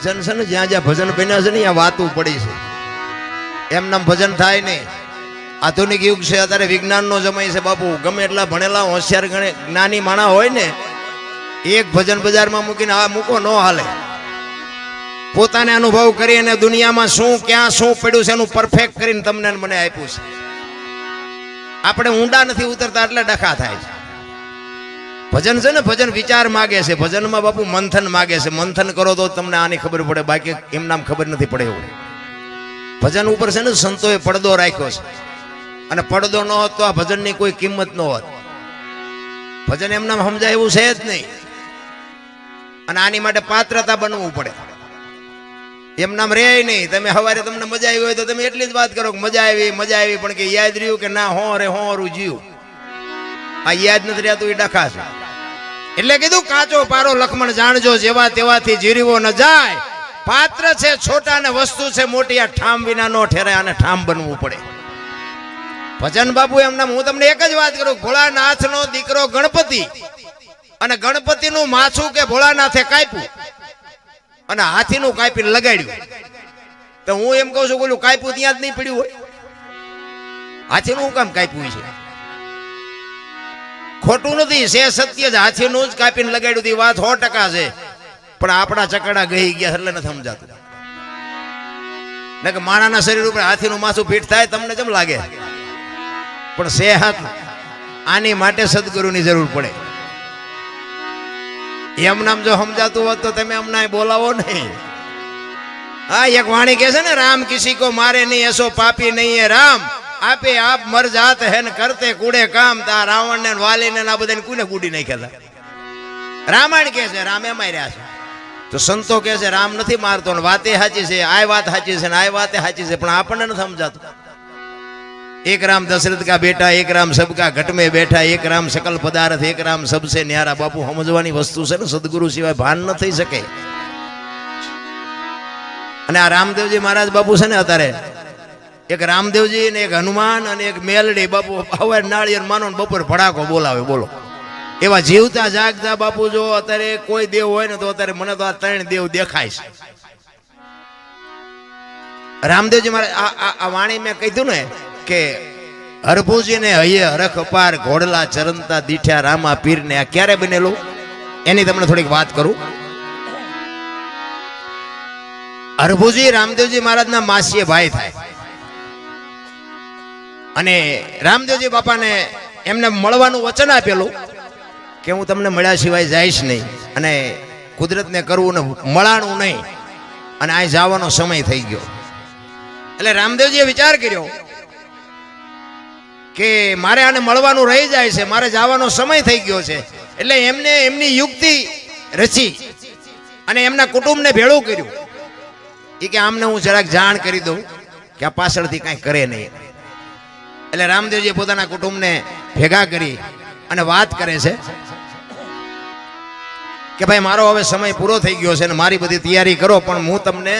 ભજન છે ને જ્યાં જ્યાં ભજન બન્યા છે ને ત્યાં વાતું પડી છે. એમ નામ ભજન થાય નહીં. આધુનિક યુગ છે, અત્યારે વિજ્ઞાનનો સમય છે બાપુ. ગમે એટલા ભણેલા હોશિયાર જ્ઞાની માણા હોય ને, એક ભજન બજારમાં મૂકીને આ મૂકો ન હાલે. પોતાને અનુભવ કરી અને દુનિયામાં શું ક્યાં શું પડ્યું છે એનું પરફેક્ટ કરીને તમને મને આપ્યું છે. આપણે ઊંડા નથી ઉતરતા એટલે ડખા થાય છે. ભજન છે ને, ભજન વિચાર માગે છે. ભજનમાં બાપુ મંથન માગે છે. મંથન કરો તો તમને આની ખબર પડે, બાકી એમ નામ ખબર નથી પડે એવું. ભજન ઉપર છે ને સંતોએ પડદો રાખ્યો છે, અને પડદો ન હોત તો આ ભજનની કોઈ કિંમત ન હોત. ભજન એમ નામ સમજાય એવું છે જ નહીં, અને આની માટે પાત્રતા બનવું પડે. એમ નામ રે નહીં. તમે સવારે તમને મજા આવી હોય તો તમે એટલી જ વાત કરો કે મજા આવી પણ કે યાદ રહ્યું કે ના હો રે હોરું જીવ. આ યાદ નથી રહેતું એ ડખા છે. એટલે કીધું કાચો પારો લખમણ જાણજો, જેવા તેવાથી જીરવો ન જાય. પાત્ર છે છોટા ને વસ્તુ છે મોટી, આ ઠામ વિના નો ઠેરાય, આને ઠામ બનવું પડે. ભજન બાપુ એમ નામ હું તમને એક જ વાત કરું, ભોળાનાથ નો દીકરો ગણપતિ, અને ગણપતિ નું માથું કે ભોળાનાથે કાપ્યું અને હાથીનું કાપીને લગાડ્યું. તો હું એમ કહું છું બોલું કાપ્યું ત્યાં જ નહીં પડ્યું હોય? હાથીનું કામ કાપ્યું છે? ખોટું નથી, છે સત્ય જ. હાથીનું જ કાપીને લગાડ્યું હતી, વાત 100% છે. પણ આપણા ચકડા ગઈ ગયા એટલે નથી સમજાતું. ને કે માણાના શરીર ઉપર હાથીનું માથું ફીટ થાય તમને કેમ લાગે? પણ છે હાથ. આની માટે સદગુરુની જરૂર પડે. એમ નામ જો સમજાતું હોત તો તમે અમને બોલાવો નહીં. હા, એક વાણી કહે છે ને, રામ કિસી કો મારે નહીં એસો પાપી નહીં હે રામ, આપે આપ મર જાત હે ને કરતે કુડે કામ. તા રાવણ ને વાલી ને આ બધાને કોને કુડી નાખ્યા હતા? રામાયણ કહે છે રામે માર્યા છે. તો સંતો કહે છે રામ નથી મારતો, ને વાતે સાચી છે, આ વાત સાચી છે ને આ વાતે સાચી છે, પણ આપણને નથી સમજાતું. एक राम दशरथ का बेटा, एक राम सबका घट में बैठा, एक राम सकल पदार्थ, एक राम सबसे न्यारा. बापू समझवानी वस्तु છે ને, સદગુરુ સિવાય ભાન ન થઈ શકે. અને આ રામદેવજી મહારાજ બાપુ છે ને, અત્યારે એક રામદેવજી ને એક હનુમાન અને એક મેલડી બાપુ હવે નાળિયેર માનો ને બપોર ભડાકો બોલાવે. બોલો, એવા જીવતા જાગતા બાપુ જો અત્યારે કોઈ દેવ હોય ને તો અત્યારે મને તો આ 3 દેવ દેખાય છે. રામદેવજી મહારાજ આ વાણી મેં કીધું ને કે હરભુજી ને હૈયે હરખ અપાર, ઘોડલા ચરંતા દીઠ્યા રામા પીર ને. આ ક્યારે બનેલું એની તમને થોડીક વાત કરું. હરભુજી રામદેવજી મહારાજના માસીએ ભાઈ થાય, અને રામદેવજી બાપાને એમને મળવાનું વચન આપેલું કે હું તમને મળ્યા સિવાય જઈશ નહીં, અને કુદરતને કરવું ને મળાણું નહીં, અને આ જવાનો સમય થઈ ગયો. એટલે રામદેવજીએ વિચાર કર્યો કે મારે આને મળવાનું રહી જાય છે, મારે જવાનો સમય થઈ ગયો છે. એટલે એમને એમની યુક્તિ રચી અને એમના કુટુંબને ભેળું કર્યું. એ કે આમને હું જરાક જાણ કરી દઉં કે આ પાછળથી કાંઈ કરે નહીં. એટલે રામદેવજી પોતાના કુટુંબને ભેગા કરી અને વાત કરે છે કે ભાઈ મારો હવે સમય પૂરો થઈ ગયો છે ને મારી બધી તૈયારી કરો, પણ હું તમને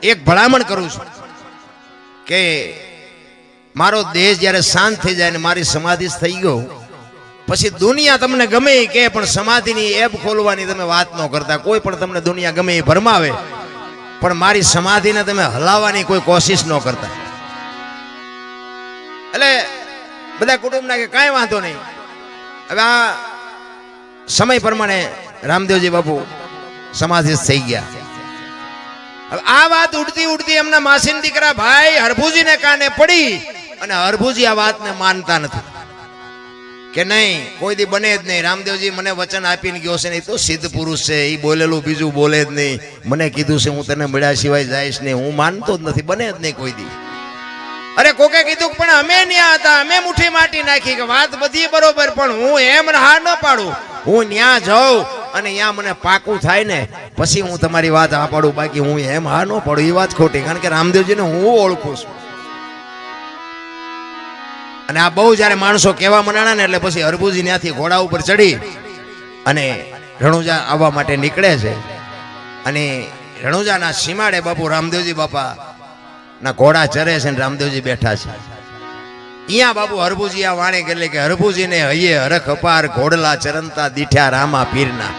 એક ભલામણ કરું છું કે મારો દેશ જ્યારે શાંત થઈ જાય ને મારી સમાધિ થઈ ગયો પછી દુનિયા તમને ગમે એ કે, પણ સમાધિની એપ ખોલવાની તમે વાત ન કરતા. કોઈ પણ તમને દુનિયા ગમે એ ભરમાવે, પણ મારી સમાધિને તમે હલાવવાની કોઈ કોશિશ ન કરતા. એટલે બધા કુટુંબના કે કાંઈ વાંધો નહીં. હવે આ સમય પ્રમાણે રામદેવજી બાપુ સમાધિ થઈ ગયા. હવે આ વાત ઉડતી ઉડતી એમના માસીના દીકરા ભાઈ હરભુજીને કાને પડી, અને હરભુજી આ વાતને માનતા નથી કે નહીં કોઈ દી બને જ નહીં. રામદેવજી મને વચન આપીને ગયો છે ને, એ તો સિદ્ધ પુરુષ છે, એ બોલેલું બીજું બોલે જ નહીં. મને કીધું છે હું તને મળ્યા સિવાય જઈશ નહીં, હું માનતો જ નથી, બને જ નહીં કોઈ દી. અરે કોકે કીધું પણ અમે ન્યા હતા, અમે મુઠ્ઠી માટી નાખી કે વાત બધી બરોબર, પણ હું એમ હા ન પાડું. હું ન્યા જાઉં અને ન્યા મને પાકું થાય ને પછી હું તમારી વાત હા પાડું, બાકી હું એમ હા ન પાડું. એ વાત ખોટી, કારણ કે રામદેવજીને હું ઓળખું છું. અને આ બહુ જયારે માણસો કહેવા મનાણા ને એટલે પછી હરભુજી ત્યાંથી ઘોડા ઉપર ચડી અને રણુજા આવવા માટે નીકળે છે. અને રણુજાના સીમાડે બાપુ રામદેવજી બાપા ના ઘોડા ચરે છે ને રામદેવજી બેઠા છે. અહીંયા બાપુ હરભુજી આ વાણી કરી કે હરભુજીને હૈયે હરખ અપાર, ઘોડલા ચરંતા દીઠ્યા રામા પીરના.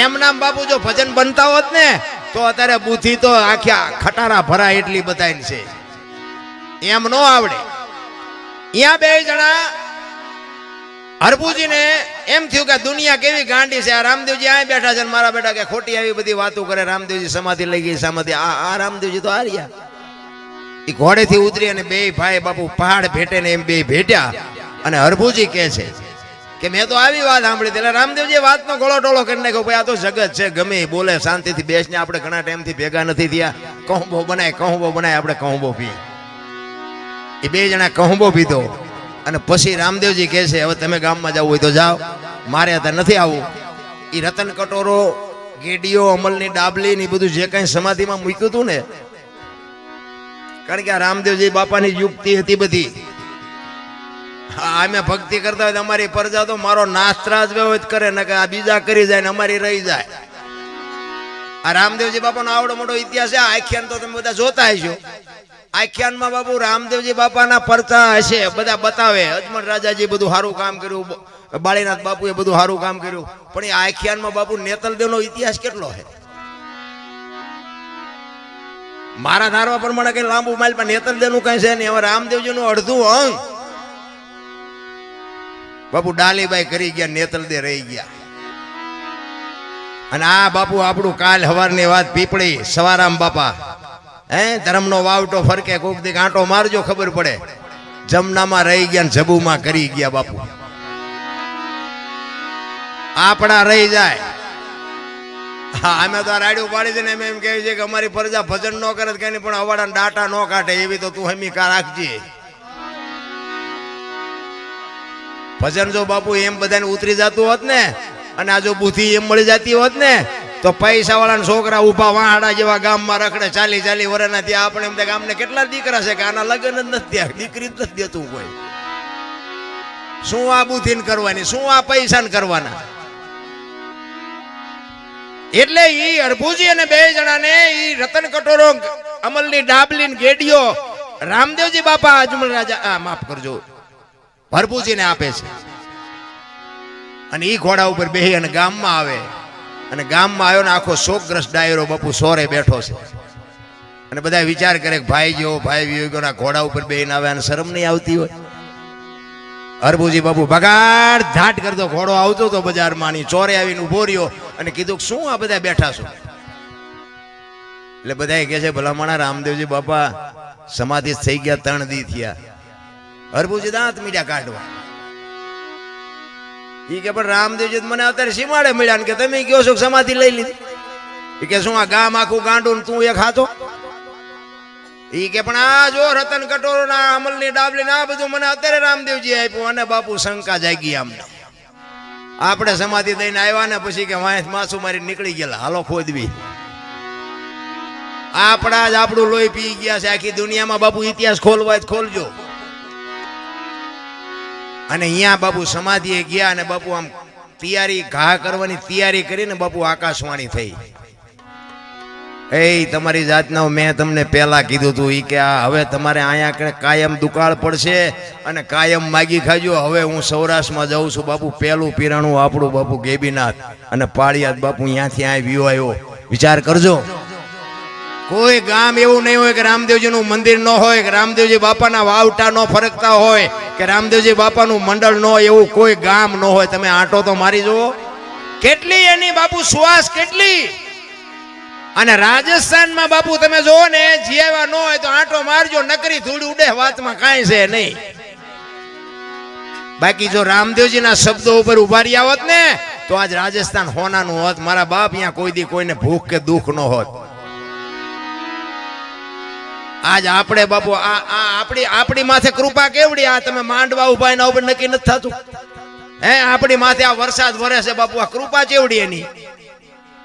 એમ નામ બાપુ જો ભજન બનતા હોત ને તો અત્યારે બુદ્ધિ તો આખ્યા ખટારા ભરાય એટલી બધાને છે. એમ નો આવડે. અહીંયા બે જણા હરભુજીને એમ થયું કે દુનિયા કેવી ગાંડી છે. આ રામદેવજી અહીં બેઠા છે, મારા બેટા કે ખોટી આવી બધી વાતો કરે. રામદેવજી સમાધિ લઈ ગઈ, સમાધિ. આ રામદેવજી તો હાર્યા. એ ઘોડેથી ઉતરી અને બે ભાઈ બાપુ પહાડ ભેટે ને એમ બે ભેટ્યા. અને હરભુજી કહે છે કે મેં તો આવી વાત સાંભળી. એટલે રામદેવજી વાતનો ગોળો ટોળો કરી નાખ્યો. ભાઈ આ તો જગત છે, ગમે બોલે શાંતિથી બેસને. આપણે ઘણા ટાઈમથી ભેગા નથી થયા. કહુંબો બનાય આપણે કહુંબો પી. એ બે જણા કહુંબો પીધો અને પછી રામદેવજી કહે છે હવે તમે ગામમાં જવું હોય તો જાઓ, મારે અત્યારે નથી આવવું. એ રતન કટોરો, ગેડીઓ, અમલની ડાબલી ને બધું જે કઈ સમાધિમાં મૂક્યું હતું ને, કારણ કે આ રામદેવજી બાપાની યુક્તિ હતી બધી. અમે ભક્તિ કરતા હોય અમારી પ્રજા તો મારો નાશ ત્રાસ વ્યવહિત કરે ને કે આ બીજા કરી જાય ને અમારી રહી જાય. આ રામદેવજી બાપાનો આવડો મોટો ઇતિહાસ છે. આખ્યાન તો તમે બધા જોતા હશો. આખ્યાનમાં બાપુ રામદેવજી બાપાના પરચા હશે, બધા બતાવે. અજમલ રાજાજી બધું સારું કામ કર્યું, બાળીનાથ બાપુએ બધું સારું કામ કર્યું. પણ એ આખ્યાનમાં બાપુ નેતલદેવનો ઇતિહાસ કેટલો છે? મારા ધારવા પ્રમાણે કઈ લાંબુ માઇલ પણ નેતલદેવનું કઈ છે નહીં. હવે રામદેવજીનું અડધું અંગ બાપુ ડાલીબાઈ કરી ગયા, નેતલદે રહી ગયા. અને આ બાપુ આપણું કાલ હવારની વાત પીપળી સવારામ બાપા ધર્મનો વાવટો ફરકે, કોક દી કાંટો મારજો ખબર પડે. જમનામાં રહી ગયા, જબુમાં કરી ગયા બાપુ. આપણા રહી જાય. હા, અમે તો રાડ્યું પાડી છે ને એમ એમ કહે છે કે અમારી પ્રજા ભજન ન કરે કઈ નહીં, પણ અવાડા ડાટા ન કાઢે એવી તો તું હમી કા રાખજે. ભજન જો બાપુ એમ બધાને ઉતરી જતું હોત ને, અને આ જો બુદ્ધિ એમ મળી જતી હોત ને, તો પૈસા વાળા છોકરા ઉભા વાહાડા જેવા ગામમાં રખડે 40 વર્ષના. ત્યાં આપણે એમ ગામને કેટલા દીકરા છે કે આના લગ્ન જ નથી થયા, દીકરી જ નથી દેતું કોઈ. શું આ બુદ્ધિ કરવાની, શું આ પૈસા કરવાના? એટલે ઈ હરભુજી અને બે જણાને ઈ રતન કટોરો, અમલની ડાબલી, ગેડીઓ રામદેવજી બાપા અજમલ રાજા માફ કરજો હરભુજીને આપે છે. અને ઈ ઘોડા ઉપર બેહી અને ગામમાં આવે. અને ગામમાં આવ્યો ને આખો શોકગ્રસ્ત ડાયરો બાપુ સોરે બેઠો છે. અને બધા વિચાર કરે કે ભાઈ જેવો ભાઈ વિયોગોના ઘોડા ઉપર બેહીને આવે અને શરમ નહીં આવતી હોય. હરભુજી બાપુ ભગાડ ધાટ કરતો ઘોડો આવતો તો બજારમાં, ની ચોરે આવીને ઉભો રહ્યો અને કીધું શું આ બધા બેઠા છો? એટલે બધા કહે છે ભલામણા રામદેવજી બાપા સમાધિ થઈ ગયા, 3 દી થયા. હરભુજી દાંત મીડિયા કાઢવા. ઈ કે પણ રામદેવજી મને અત્યારે સીમાડે મળ્યા ને કે તમે કયો છો સમાધિ લઈ લીધી. ઈ કે શું આ ગામ આખું ગાંડું તું એક હાથો? ઈ કે પણ આ જો રતન કટોરો ના, અમલની ડાબલી ના બધું મને અત્યારે રામદેવજી આપ્યું. અને બાપુ શંકા જાગી અમને. આપણે સમાધિ દઈને આવ્યા ને પછી કે વાંસ માસું મારી નીકળી ગયેલા, હાલો ખોદવી. આપણા જ આપણું લોહી પી ગયા છે. આખી દુનિયામાં બાપુ ઇતિહાસ ખોલવા જ ખોલજો. અને અહીંયા બાપુ સમાધિએ ગયા અને બાપુ આમ તૈયારી, ઘા કરવાની તૈયારી કરીને બાપુ આકાશવાણી થઈ. એ તમારી જાતના મેં તમને પહેલા કીધું હતું ઈ કે આ હવે તમારે અહીંયા કાયમ દુકાળ પડશે અને કાયમ માગી ખાજો. હવે હું સૌરાષ્ટ્રમાં જાઉં છું બાપુ. પહેલું પીરાણું આપણું બાપુ ગેબીનાથ અને પાળિયાદ બાપુ ત્યાંથી આ વ્યૂ આવ્યો. વિચાર કરજો, કોઈ ગામ એવું નહીં હોય કે રામદેવજીનું મંદિર ન હોય, કે રામદેવજી બાપાના વાવટા ન ફરકતા હોય, કે રામદેવજી બાપાનું મંડળ ન હોય, એવું કોઈ ગામ ન હોય. તમે આંટો તો મારી જુઓ, કેટલી એની બાપુ શ્વાસ કેટલી. અને રાજસ્થાનમાં બાપુ તમે જોવો ને, જીવા ન હોય તો આંટો મારજો, નકરી ધૂળ ઉડે, વાતમાં કાંઈ છે નહીં. બાકી જો રામદેવજીના શબ્દો ઉપર ઉભા રહ્યા હોત ને તો આજ રાજસ્થાન હોનાનું હોત. મારા બાપ અહીંયા કોઈ દી કોઈને ભૂખ કે દુઃખ ન હોત. આજ આપણે બાપુ આપણી માથે કૃપા કેવડી. આ તમે માંડવા ઉભા એના ઉપર નક્કી નથી થતું. આપણી માથે આ વરસાદ વરે છે બાપુ, આ કૃપા કેવડી એની.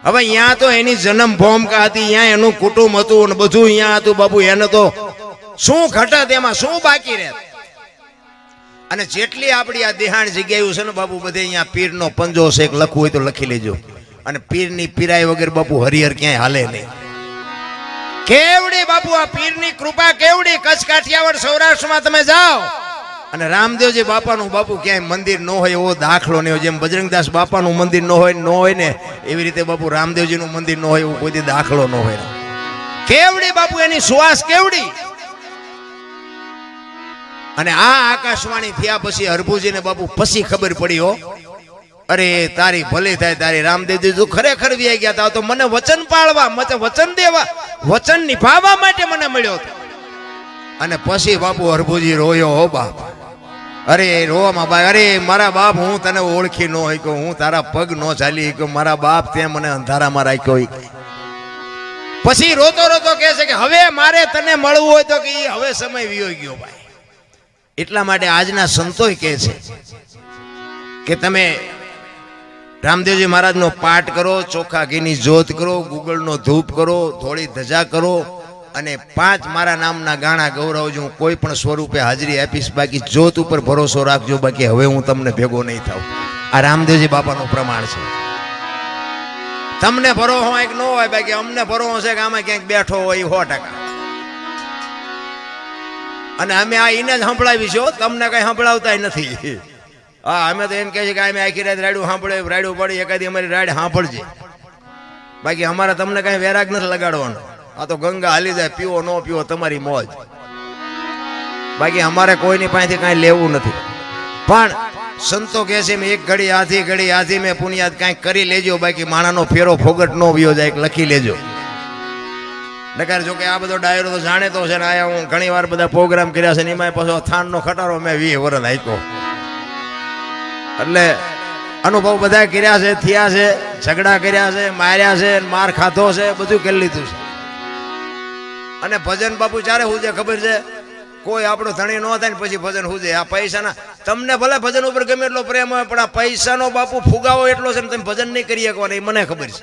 હવે અહીંયા તો એની જન્મ ભૂમિકા હતી, અહીંયા એનું કુટુંબ હતું ને બધું અહીંયા હતું બાપુ. એને તો શું ઘટત, એમાં શું બાકી રહે. અને જેટલી આપણી આ દેહાણ જગ્યાઓ છે ને બાપુ, બધે અહીંયા પીરનો પંજો છે, એક લખવું હોય તો લખી લેજો. અને પીરની પીરાય વગર બાપુ હરિહર ક્યાંય હાલે નહીં. કેવડી બાપુ આ પીરની કૃપા કેવડી. કચ્છ કાઠિયાવાડ સૌરાષ્ટ્રમાં તમે જાઓ અને રામદેવજી બાપાનું બાપુ ક્યાંય મંદિર ન હોય એવો દાખલો નહીં હોય. જેમ બજરંગદાસ બાપાનું મંદિર ન હોય ને એવી રીતે બાપુ રામદેવજીનું મંદિર ન હોય એવો કોઈ દાખલો ન હોય. કેવડી બાપુ એની સુવાસ કેવડી. અને આ આકાશવાણી થયા પછી હરભુજીને બાપુ પછી ખબર પડી હો, અરે તારી ભલી થાય તારી. રામદેવજી તું ખરેખર વ્યાઈ ગયા તા તો મને વચન પાળવા, મને વચન દેવા, વચન નિભાવવા માટે મને મળ્યો હતો. અને પછી બાપુ હરભુજી રોયો હો બાપ. અરે રોવામાં બા, અરે મારા બાપ હું તને ઓળખી ન હોય કે હું તારા પગ ન ચાલી કે મારા બાપ તે મને અંધારામાં રાખ્યો. પછી રોતો રોતો કહે છે કે હવે મારે તને મળવું હોય તો કે હવે સમય વિયો ગયો ભાઈ. એટલા માટે આજના સંતોય કહે છે કે તમે રામદેવજી મહારાજનો પાઠ કરો, ચોખા ઘીની જ્યોત કરો, ગુગળનો ધૂપ કરો, ધોળી ધજા કરો અને 5 મારા નામના ગાણા ગૌરવજો. હું કોઈ પણ સ્વરૂપે હાજરી આપીશ, બાકી જ્યોત ઉપર ભરોસો રાખજો, બાકી હવે હું તમને ભેગો નહીં થાઉં. આ રામદેવજી બાપાનું પ્રમાણ છે. તમને ભરોસો હોય કે ન હોય, બાકી અમને ભરોસો છે કે આમાં ક્યાંક બેઠો હોય 100%. અને અમે આ એને જ સંભળાવીશું, તમને કઈ સંભળાવતા નથી. હા, અમે તો એમ કહે છે કે અમે આખી રાત રાડ્યું સાંભળે, રાડ્યું પડી એકાદી અમારી રાડ સાંભળજે, બાકી અમારે તમને કઈ વેરાગ નથી લગાડવાનો. આ તો ગંગા હાલી જાય, પીવો ન પીવો તમારી મોજ, બાકી અમારે કોઈની પાસેથી કાંઈ લેવું નથી. પણ સંતો કહે છે એક ઘડી આધી મેં પુણ્યાદ કાંઈક કરી લેજો, બાકી માણાનો ફેરો ફોગટ ન વ્યો જાય, લખી લેજો. નકાર જો કે આ બધો ડાયરો તો જાણે તો છે ને. આયા હું ઘણી વાર બધા પ્રોગ્રામ કર્યા છે ને એમાં પાછો થાનનો ખટારો મેં 20 વર્ષ હાક્યો. એટલે અનુભવ બધા કર્યા છે, થયા છે, ઝઘડા કર્યા છે, માર્યા છે, માર ખાધો છે, બધું કરી લીધું છે. અને ભજન બાપુ ચારે હુજે ખબર છે, કોઈ આપણો ધણી ન થાય ને પછી ભજન હુજે. આ પૈસાના તમને ભલે ભજન ઉપર ગમે એટલો પ્રેમ હોય, પણ આ પૈસાનો બાપુ ફુગાવો એટલો છે ને તમે ભજન નહીં કરી શકવાના, એ મને ખબર છે.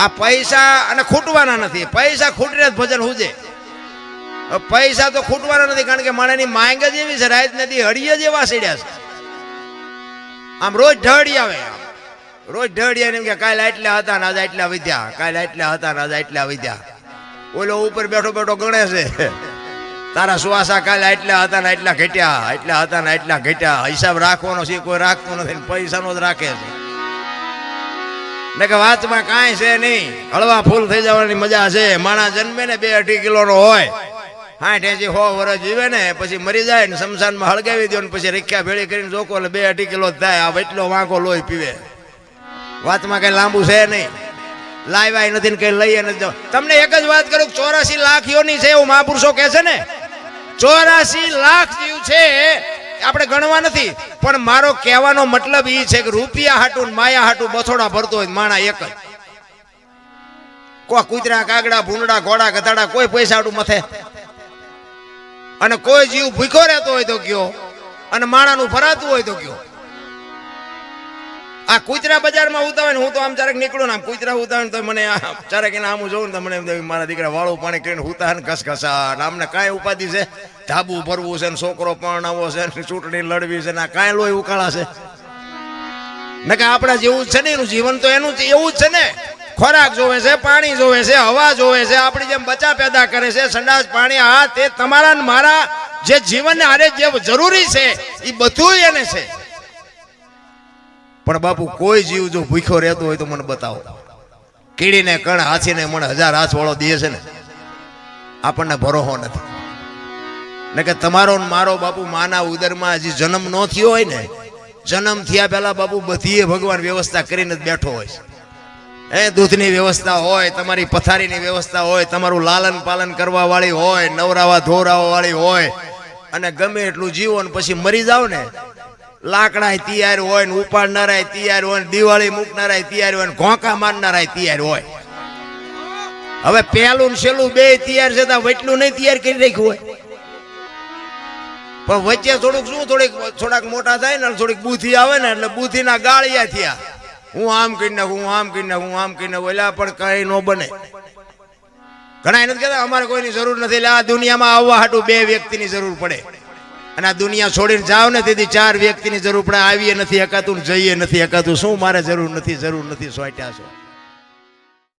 આ પૈસા અને ખૂટવાના નથી, પૈસા ખૂટીને જ ભજન હુજે. પૈસા તો ખૂટવાના નથી, કારણ કે માણસની માંગ જ એવી છે, રાત નદી હળીએ જ એવા સીડ્યા છે. આમ રોજ ઢળી આવે, રોજ ઢળી આવે કે કાલે આટલા હતા ને આજે આટલા વધ્યા, કાલે આટલા હતા ને આજે આટલા વધ્યા. ઓલો ઉપર બેઠો બેઠો ગણે છે તારા સુવાસા કાલે આટલા હતા ને આટલા ઘટ્યા, આટલા હતા ને આટલા ઘટ્યા. હિસાબ રાખવાનો છે કોઈ રાખતો નથી, પૈસાનો જ રાખે છે. ને કે વાતમાં કાંઈ છે નહીં, હળવા ફૂલ થઈ જવાની મજા છે. માણસ જન્મે ને 2-2.5 કિલોનો હોય, 60-80 વર્ષ જીવે ને પછી મરી જાય ને શમશાનમાં હળગાવી દો ને પછી રીખ્યા ભેળી કરીને જોકો એટલે 2-2.5 કિલો થાય. આ એટલો વાંકો લોહી પીવે. વાતમાં કઈ લાંબુ છે નહીં, લાવ્યા નથી ને કઈ લઈએ નથી. તમને એક જ વાત કરું, 84 લાખ યોની છે એવું મહાપુરુષો કહે છે ને. 84 લાખ જીવ છે, આપણે ગણવા નથી. પણ મારો કહેવાનો મતલબ એ છે કે રૂપિયા હાટું માયા હાટું બથોડા ભરતો હોય માણા એક જ. કોઈ કૂતરા, કાગડા, ભૂંડા, ઘોડા, ગધાડા કોઈ પૈસા હાટું મથે. અને કોઈ જીવ ભૂખ્યો રહેતો હોય તો કયો, અને માણાનું ભરાતું હોય તો કયો. આ કૂતરા બજારમાં ઉતાવે ને હું તો આમ ચારેક નીકળું ને આમ કૂતરા ઉતાવે ને તો મને ચારેક એને આમ જોઉં ને તો મને એમ મારા દીકરા વાળું પાણી કરીને ઉતા ને ઘસઘસા. આમને કાંઈ ઉપાધિ છે, ધાબુ ભરવું છે ને છોકરો પરણાવો છે ને ચૂંટણી લડવી છે ને કાંઈ લોહી ઉકાળા છે ને. કે આપણા જેવું જ છે ને, એનું જીવન તો એનું એવું જ છે ને. ખોરાક જોવે છે, પાણી જોવે છે, હવા જોવે છે, આપણી જેમ બચ્ચા પેદા કરે છે, સંડાસ પાણી. આ તે તમારા ને મારા જે જીવનને આરે જે જરૂરી છે એ બધું એને છે. પણ બાપુ કોઈ જીવ જો ભૂખ્યો રહેતો હોય તો મને બતાવો. કીડીને કણ, હાથીને મને 1000 હાથ વાળો દે છે ને, આપણને ભરોસો નથી. ને કે તમારો મારો બાપુ માના ઉદરમાં હજી જન્મ ન થયો હોય ને, જન્મ થયા પહેલા બાપુ બધીએ ભગવાન વ્યવસ્થા કરીને જ બેઠો હોય છે. દૂધની વ્યવસ્થા હોય, તમારી પથારીની વ્યવસ્થા હોય, તમારું લાલન પાલન કરવા વાળી હોય, નવરાવા ધોરાવા વાળી હોય. અને ગમે એટલું જીવો ને પછી મરી જાવ ને, લાકડા તૈયાર હોય ને, ઉપાડનારા તૈયાર હોય ને, દિવાળી મૂકનારા તૈયાર હોય ને, ઘોંકા મારનારા તૈયાર હોય. હવે પહેલું ને છેલ્લું બે તૈયાર છે, વચલું નહીં તૈયાર કરી રાખ્યું હોય. પણ વચ્ચે થોડુંક શું થોડાક મોટા થાય ને, થોડીક બુદ્ધિ આવે ને, એટલે બુદ્ધિના ગાળિયા થયા. હું આમ કરી નાખું, હું આમ કરી નાખું, હું આમ કરી નાખું, એટલે પણ કઈ ન બને. ઘણા નથી કહેતા અમારે કોઈની જરૂર નથી. એટલે આ દુનિયામાં આવવા હાટું 2 વ્યક્તિની જરૂર પડે. અને આ દુનિયા છોડીને જાવ ને તેથી 4 વ્યક્તિની જરૂર પડે. આવીએ નથી એકાતું, જઈએ નથી એકાતું. શું મારે જરૂર નથી સોટ્યા છો.